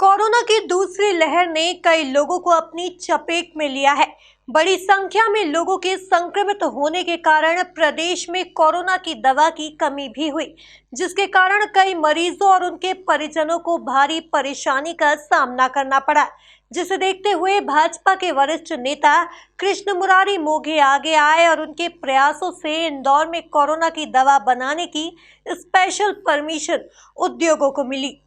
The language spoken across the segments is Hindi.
कोरोना की दूसरी लहर ने कई लोगों को अपनी चपेट में लिया है। बड़ी संख्या में लोगों के संक्रमित होने के कारण प्रदेश में कोरोना की दवा की कमी भी हुई, जिसके कारण कई मरीजों और उनके परिजनों को भारी परेशानी का सामना करना पड़ा। जिसे देखते हुए भाजपा के वरिष्ठ नेता कृष्ण मुरारी मोघे आगे आए और उनके प्रयासों से इंदौर में कोरोना की दवा बनाने की स्पेशल परमिशन उद्योगों को मिली।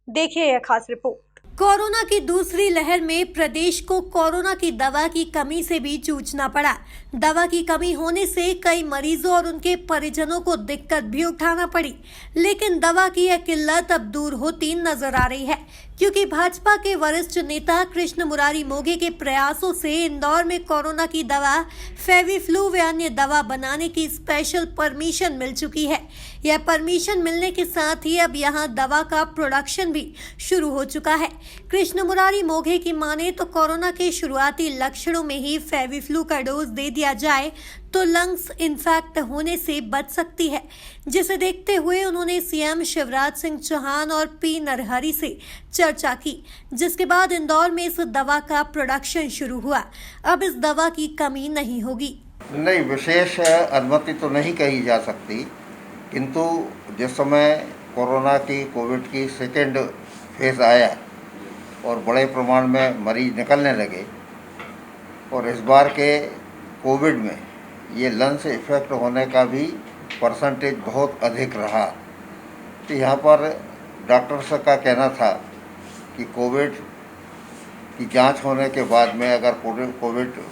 देखिए यह खास रिपोर्ट। कोरोना की दूसरी लहर में प्रदेश को कोरोना की दवा की कमी से भी जूझना पड़ा। दवा की कमी होने से कई मरीजों और उनके परिजनों को दिक्कत भी उठाना पड़ी, लेकिन दवा की यह किल्लत अब दूर होती नजर आ रही है, क्योंकि भाजपा के वरिष्ठ नेता कृष्ण मुरारी मोघे के प्रयासों से इंदौर में कोरोना की दवा फेविफ्लू व अन्य दवा बनाने की स्पेशल परमिशन मिल चुकी है। यह परमिशन मिलने के साथ ही अब यहां दवा का प्रोडक्शन भी शुरू हो चुका है। कृष्ण मुरारी मोघे की माने तो कोरोना के शुरुआती लक्षणों में ही फेविफ्लू का डोज दे दिया जाए तो लंग्स इन्फेक्ट होने से बच सकती है, जिसे देखते हुए उन्होंने सीएम शिवराज सिंह चौहान और पी नरहरी से चर्चा की, जिसके बाद इंदौर में इस दवा का प्रोडक्शन शुरू हुआ। अब इस दवा की कमी नहीं होगी। नहीं, विशेष अनुमति तो नहीं कही जा सकती, किंतु जिस समय कोविड की सेकेंड फेज आया और बड़े प्रमाण में मरीज निकलने लगे और इस बार के कोविड में ये लंग्स इफेक्ट होने का भी परसेंटेज बहुत अधिक रहा। तो यहाँ पर डॉक्टर्स का कहना था कि कोविड की जांच होने के बाद में अगर कोविड पॉजिटिव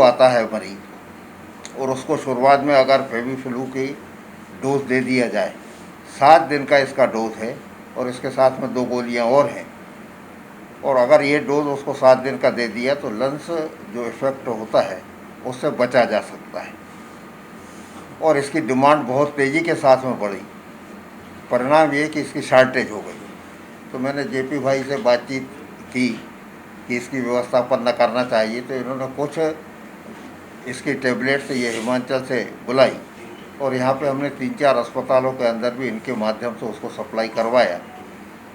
आता है मरीज और उसको शुरुआत में अगर फेविफ्लू की डोज दे दिया जाए, 7 दिन का इसका डोज है और इसके साथ में 2 गोलियां और हैं, और अगर ये डोज उसको 7 दिन का दे दिया तो लंग्स जो इफेक्ट होता है उससे बचा जा सकता है। और इसकी डिमांड बहुत तेज़ी के साथ में बढ़ी। परिणाम ये कि इसकी शार्टेज हो गई। तो मैंने जेपी भाई से बातचीत की कि इसकी व्यवस्था अपन न करना चाहिए, तो इन्होंने कुछ इसकी टेबलेट्स ये हिमाचल से बुलाई और यहाँ पे हमने 3-4 अस्पतालों के अंदर भी इनके माध्यम से उसको सप्लाई करवाया।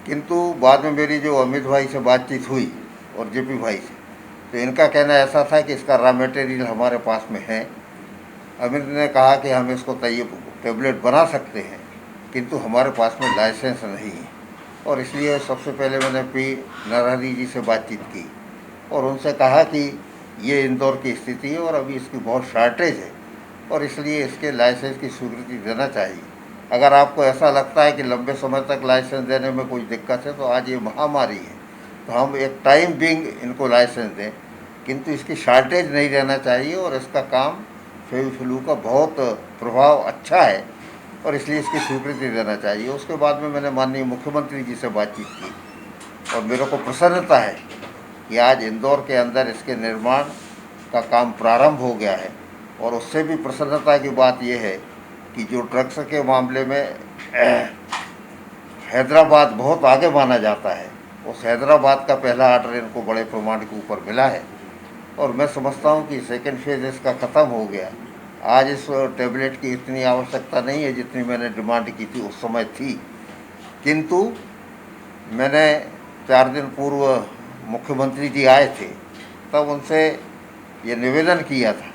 किंतु बाद में मेरी जो अमित भाई से बातचीत हुई और जेपी भाई से, तो इनका कहना ऐसा था कि इसका रॉ मटेरियल हमारे पास में है। अमित ने कहा कि हम इसको टेबलेट बना सकते हैं, किंतु हमारे पास में लाइसेंस नहीं है, और इसलिए सबसे पहले मैंने पी नरहरी जी से बातचीत की और उनसे कहा कि ये इंदौर की स्थिति है और अभी इसकी बहुत शार्टेज है और इसलिए इसके लाइसेंस की स्वीकृति देना चाहिए। अगर आपको ऐसा लगता है कि लंबे समय तक लाइसेंस देने में कोई दिक्कत है, तो आज ये महामारी है, तो हम एक टाइम बिंग इनको लाइसेंस दें, किंतु इसकी शार्टेज नहीं रहना चाहिए और इसका काम फेविफ्लू का बहुत प्रभाव अच्छा है और इसलिए इसकी स्वीकृति देना चाहिए। उसके बाद में मैंने माननीय मुख्यमंत्री जी से बातचीत की और मेरे को प्रसन्नता है कि आज इंदौर के अंदर इसके निर्माण का काम प्रारंभ हो गया है। और उससे भी प्रसन्नता की बात यह है कि जो ड्रग्स के मामले में हैदराबाद बहुत आगे माना जाता है, उस हैदराबाद का पहला आर्डर इनको बड़े प्रमाण के ऊपर मिला है और मैं समझता हूँ कि सेकेंड फेज इसका ख़त्म हो गया। आज इस टेबलेट की इतनी आवश्यकता नहीं है जितनी मैंने डिमांड की थी उस समय थी, किंतु मैंने 4 दिन पूर्व मुख्यमंत्री जी आए थे, तब उनसे ये निवेदन किया था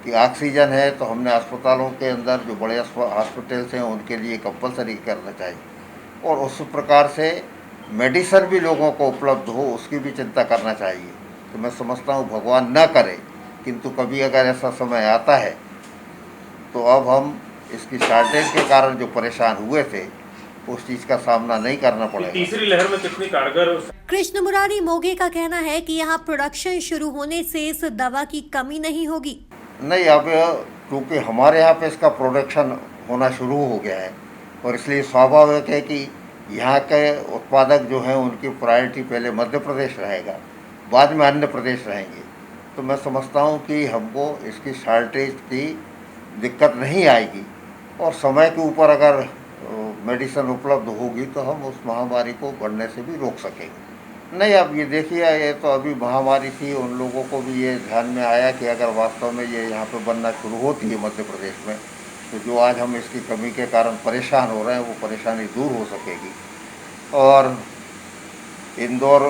कि ऑक्सीजन है तो हमने अस्पतालों के अंदर जो बड़े हॉस्पिटल्स हैं उनके लिए कंपलसरी करना चाहिए और उस प्रकार से मेडिसिन भी लोगों को उपलब्ध हो उसकी भी चिंता करना चाहिए। तो मैं समझता हूँ भगवान न करे, किंतु कभी अगर ऐसा समय आता है तो अब हम इसकी शार्टेज के कारण जो परेशान हुए थे उस चीज़ का सामना नहीं करना पड़ेगा। तीसरी लहर में कितनी कारगर। कृष्ण मुरारी मोघे का कहना है कि यहाँ प्रोडक्शन शुरू होने से इस दवा की कमी नहीं होगी। नहीं, अब क्योंकि हमारे यहाँ पे इसका प्रोडक्शन होना शुरू हो गया है और इसलिए स्वाभाविक है कि यहाँ के उत्पादक जो हैं उनकी प्रायोरिटी पहले मध्य प्रदेश रहेगा, बाद में अन्य प्रदेश रहेंगे। तो मैं समझता हूँ कि हमको इसकी शार्टेज की दिक्कत नहीं आएगी और समय के ऊपर अगर मेडिसिन उपलब्ध होगी तो हम उस महामारी को बढ़ने से भी रोक सकेंगे। नहीं, अब ये देखिए, ये तो अभी महामारी थी, उन लोगों को भी ये ध्यान में आया कि अगर वास्तव में ये यहाँ पे बनना शुरू होती है मध्य प्रदेश में, तो जो आज हम इसकी कमी के कारण परेशान हो रहे हैं वो परेशानी दूर हो सकेगी। और इंदौर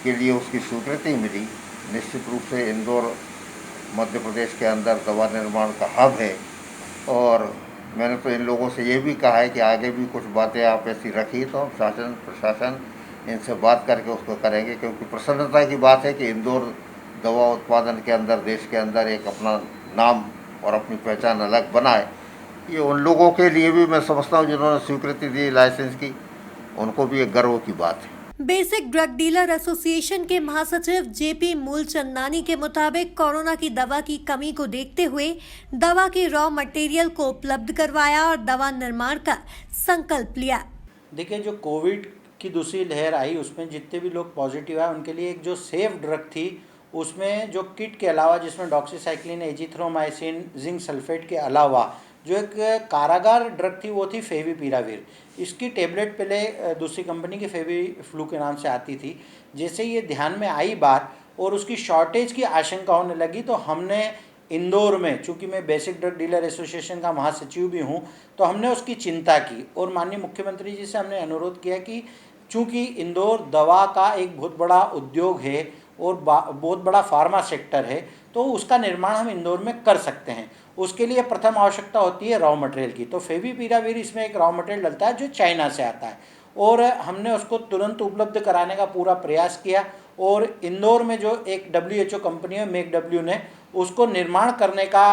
के लिए उसकी स्वीकृति मिली। निश्चित रूप से इंदौर मध्य प्रदेश के अंदर दवा निर्माण का हब है और मैंने तो इन लोगों से ये भी कहा है कि आगे भी कुछ बातें आप ऐसी रखी तो हम शासन प्रशासन इनसे बात करके उसको करेंगे, क्योंकि प्रसन्नता की बात है कि इंदौर दवा उत्पादन के अंदर देश के अंदर एक अपना नाम और अपनी पहचान अलग बनाए। ये उन लोगों के लिए भी मैं समझता हूँ जिन्होंने स्वीकृति दी लाइसेंस की, उनको भी एक गर्व की बात है। बेसिक ड्रग डीलर एसोसिएशन के महासचिव जेपी मूलचंदानी के मुताबिक कोरोना की दवा की कमी को देखते हुए दवा के रॉ मटेरियल को उपलब्ध करवाया और दवा निर्माण का संकल्प लिया। देखिए, जो कोविड की दूसरी लहर आई उसमें जितने भी लोग पॉजिटिव आए उनके लिए एक जो सेफ ड्रग थी उसमें जो किट के अलावा जिसमें डॉक्सीसाइक्लिन, एजिथ्रोमाइसिन, जिंक सल्फेट के अलावा जो एक कारागार ड्रग थी वो थी फेविपिराविर। इसकी टेबलेट पहले दूसरी कंपनी की फेविफ्लू के नाम से आती थी। जैसे ये ध्यान में आई बात और उसकी शॉर्टेज की आशंका होने लगी तो हमने इंदौर में, चूँकि मैं बेसिक ड्रग डीलर एसोसिएशन का महासचिव भी हूँ, तो हमने उसकी चिंता की और माननीय मुख्यमंत्री जी से हमने अनुरोध किया कि चूँकि इंदौर दवा का एक बहुत बड़ा उद्योग है और बहुत बड़ा फार्मा सेक्टर है, तो उसका निर्माण हम इंदौर में कर सकते हैं। उसके लिए प्रथम आवश्यकता होती है रॉ मटेरियल की। तो फेविपिराविर इसमें एक रॉ मटेरियल डलता है जो चाइना से आता है और हमने उसको तुरंत उपलब्ध कराने का पूरा प्रयास किया और इंदौर में जो एक WHO कंपनी है मेकडब्ल्यू ने उसको निर्माण करने का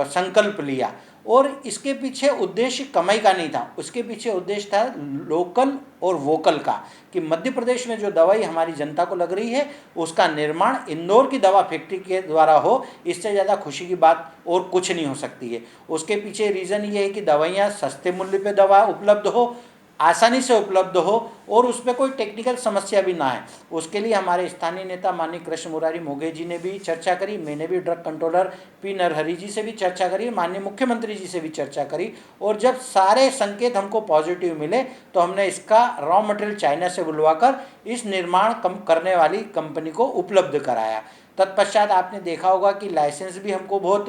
संकल्प लिया। और इसके पीछे उद्देश्य कमाई का नहीं था, उसके पीछे उद्देश्य था लोकल और वोकल का, कि मध्य प्रदेश में जो दवाई हमारी जनता को लग रही है उसका निर्माण इंदौर की दवा फैक्ट्री के द्वारा हो। इससे ज़्यादा खुशी की बात और कुछ नहीं हो सकती है। उसके पीछे रीज़न ये है कि दवाइयाँ सस्ते मूल्य पे दवा उपलब्ध हो, आसानी से उपलब्ध हो और उसमें कोई टेक्निकल समस्या भी ना है। उसके लिए हमारे स्थानीय नेता माननीय कृष्ण मुरारी मोघे जी ने भी चर्चा करी, मैंने भी ड्रग कंट्रोलर पी नरहरि जी से भी चर्चा करी, माननीय मुख्यमंत्री जी से भी चर्चा करी और जब सारे संकेत हमको पॉजिटिव मिले तो हमने इसका रॉ मटेरियल चाइना से बुलवाकर इस निर्माण करने वाली कंपनी को उपलब्ध कराया। तत्पश्चात आपने देखा होगा कि लाइसेंस भी हमको बहुत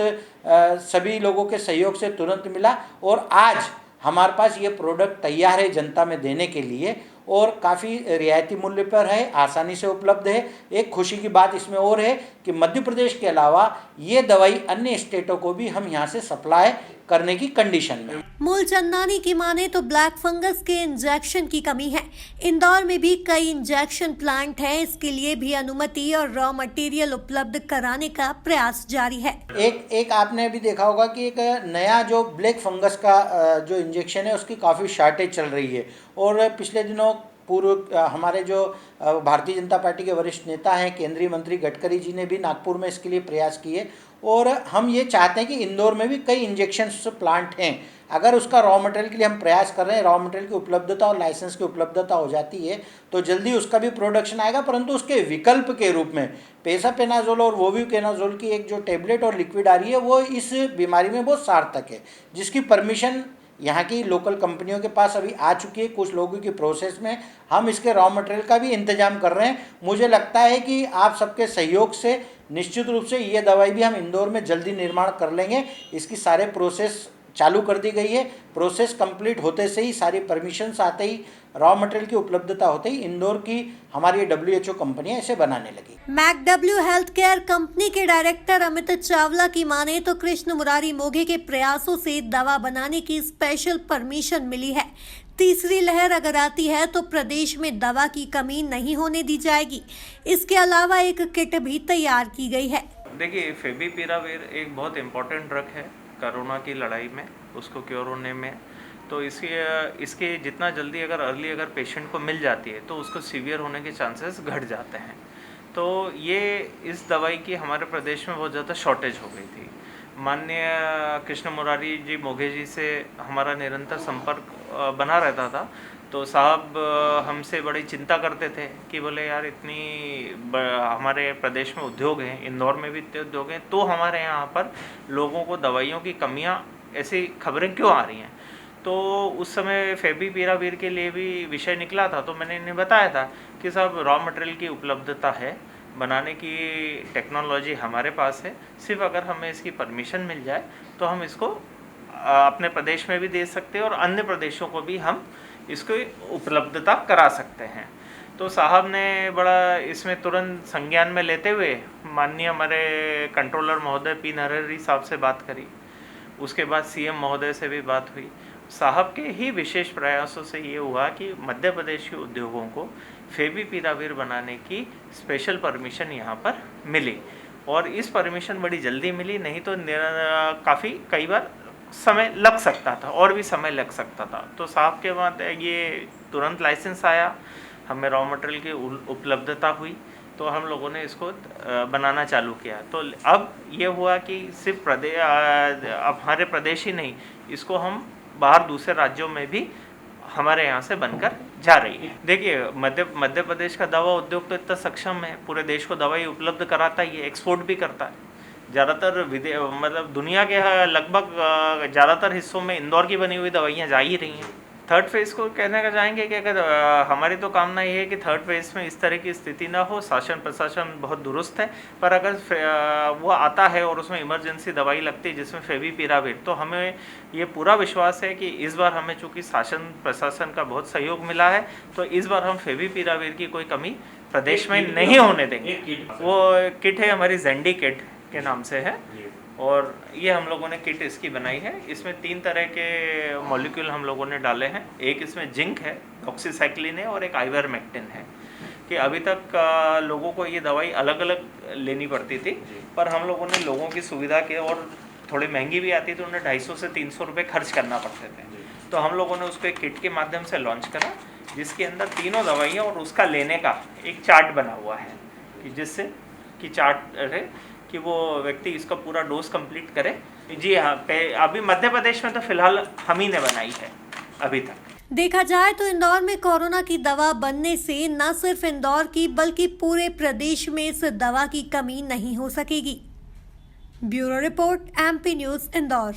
सभी लोगों के सहयोग से तुरंत मिला और आज हमारे पास ये प्रोडक्ट तैयार है जनता में देने के लिए और काफ़ी रियायती मूल्य पर है, आसानी से उपलब्ध है। एक खुशी की बात इसमें और है कि मध्य प्रदेश के अलावा ये दवाई अन्य स्टेटों को भी हम यहाँ से सप्लाई करने की कंडीशन में। मूलचंदानी की माने तो ब्लैक फंगस के इंजेक्शन की कमी है। इंदौर में भी कई इंजेक्शन प्लांट हैं, इसके लिए भी अनुमति और रॉ मटेरियल उपलब्ध कराने का प्रयास जारी है। एक आपने भी देखा होगा कि एक नया जो ब्लैक फंगस का जो इंजेक्शन है उसकी काफ़ी शॉर्टेज चल रही है और पिछले दिनों पूर्व हमारे जो भारतीय जनता पार्टी के वरिष्ठ नेता हैं केंद्रीय मंत्री गडकरी जी ने भी नागपुर में इसके लिए प्रयास किए और हम ये चाहते हैं कि इंदौर में भी कई इंजेक्शन प्लांट हैं। अगर उसका रॉ मटेरियल के लिए हम प्रयास कर रहे हैं, रॉ मटेरियल की उपलब्धता और लाइसेंस की उपलब्धता हो जाती है तो जल्दी उसका भी प्रोडक्शन आएगा। परंतु उसके विकल्प के रूप में पेसापेनाजोल और वोविकेनाजोल की एक जो टेबलेट और लिक्विड आ रही है वो इस बीमारी में बहुत सार्थक है, जिसकी परमिशन यहाँ की लोकल कंपनियों के पास अभी आ चुकी है। कुछ लोगों की प्रोसेस में हम इसके रॉ मटेरियल का भी इंतजाम कर रहे हैं। मुझे लगता है कि आप सबके सहयोग से निश्चित रूप से ये दवाई भी हम इंदौर में जल्दी निर्माण कर लेंगे। इसकी सारे प्रोसेस चालू कर दी गई है। प्रोसेस कंप्लीट होते से ही, सारी परमिशंस आते ही, रॉ मटेरियल की उपलब्धता होते ही इंदौर की हमारी WHO कंपनियां इसे बनाने लगी। मैकडब्ल्यू हेल्थ केयर कंपनी के डायरेक्टर अमित चावला की माने तो कृष्ण मुरारी मोघे के प्रयासों से दवा बनाने की स्पेशल परमिशन मिली है। तीसरी लहर अगर आती है तो प्रदेश में दवा की कमी नहीं होने दी जाएगी। इसके अलावा एक किट भी तैयार की गई है। देखिए, फेविपिराविर एक बहुत इम्पोर्टेंट ड्रग है कोरोना की लड़ाई में, उसको क्योर होने में। तो इसके जितना जल्दी अगर पेशेंट को मिल जाती है तो उसको सीवियर होने के चांसेस घट जाते हैं। तो ये इस दवाई की हमारे प्रदेश में बहुत ज़्यादा शॉर्टेज हो गई थी। माननीय कृष्ण मुरारी जी मोघे जी से हमारा निरंतर संपर्क बना रहता था। तो साहब हमसे बड़ी चिंता करते थे कि बोले यार इतनी हमारे प्रदेश में उद्योग हैं, इंदौर में भी इतने उद्योग हैं, तो हमारे यहाँ पर लोगों को दवाइयों की कमियाँ ऐसी खबरें क्यों आ रही हैं। तो उस समय फेविपिराविर के लिए भी विषय निकला था। तो मैंने इन्हें बताया था कि साहब रॉ मटेरियल की उपलब्धता है, बनाने की टेक्नोलॉजी हमारे पास है, सिर्फ अगर हमें इसकी परमिशन मिल जाए तो हम इसको अपने प्रदेश में भी दे सकते हैं और अन्य प्रदेशों को भी हम इसको उपलब्धता करा सकते हैं। तो साहब ने बड़ा इसमें तुरंत संज्ञान में लेते हुए माननीय हमारे कंट्रोलर महोदय पी नरहरि साहब से बात करी, उसके बाद सीएम महोदय से भी बात हुई। साहब के ही विशेष प्रयासों से ये हुआ कि मध्य प्रदेश के उद्योगों को फेविपिराविर बनाने की स्पेशल परमिशन यहाँ पर मिली, और इस परमिशन बड़ी जल्दी मिली, नहीं तो काफ़ी कई बार समय लग सकता था, और भी समय लग सकता था। तो साहब के बाद ये तुरंत लाइसेंस आया, हमें रॉ मटेरियल की उपलब्धता हुई, तो हम लोगों ने इसको बनाना चालू किया। तो अब ये हुआ कि सिर्फ हमारे प्रदेश ही नहीं, इसको हम बाहर दूसरे राज्यों में भी हमारे यहाँ से बनकर जा रही है। देखिए मध्य प्रदेश का दवा उद्योग तो इतना सक्षम है, पूरे देश को दवाई उपलब्ध कराता ही है, एक्सपोर्ट भी करता है। ज़्यादातर मतलब दुनिया के लगभग ज़्यादातर हिस्सों में इंदौर की बनी हुई दवाइयाँ जा ही रही हैं। थर्ड फेज़ को कहने का चाहेंगे कि अगर हमारी तो कामना ये है कि थर्ड फेज़ में इस तरह की स्थिति ना हो, शासन प्रशासन बहुत दुरुस्त है, पर अगर वो आता है और उसमें इमरजेंसी दवाई लगती है जिसमें फेविपिराविर, तो हमें ये पूरा विश्वास है कि इस बार हमें चूँकि शासन प्रशासन का बहुत सहयोग मिला है, तो इस बार हम फेविपिराविर की कोई कमी प्रदेश में नहीं होने देंगे। वो किट है हमारी जेंडी किट के नाम से है, और ये हम लोगों ने किट इसकी बनाई है। इसमें 3 तरह के मॉलिक्यूल हम लोगों ने डाले हैं। एक इसमें जिंक है, डॉक्सीसाइक्लिन है, और एक आइवरमेक्टिन है। कि अभी तक लोगों को ये दवाई अलग अलग लेनी पड़ती थी, पर हम लोगों ने लोगों की सुविधा के, और थोड़ी महंगी भी आती थी, उन्हें 250 से 300 रुपये खर्च करना पड़ते थे, तो हम लोगों ने उसको एक किट के माध्यम से लॉन्च करा, जिसके अंदर तीनों दवाइयाँ और उसका लेने का एक चार्ट बना हुआ है, कि जिससे कि चार्ट रहे कि वो व्यक्ति इसका पूरा डोज कंप्लीट करे। जी हाँ, अभी मध्य प्रदेश में तो फिलहाल हम ही ने बनाई है अभी तक। देखा जाए तो इंदौर में कोरोना की दवा बनने से न सिर्फ इंदौर की बल्कि पूरे प्रदेश में इस दवा की कमी नहीं हो सकेगी। Bureau report, MP news, Indore.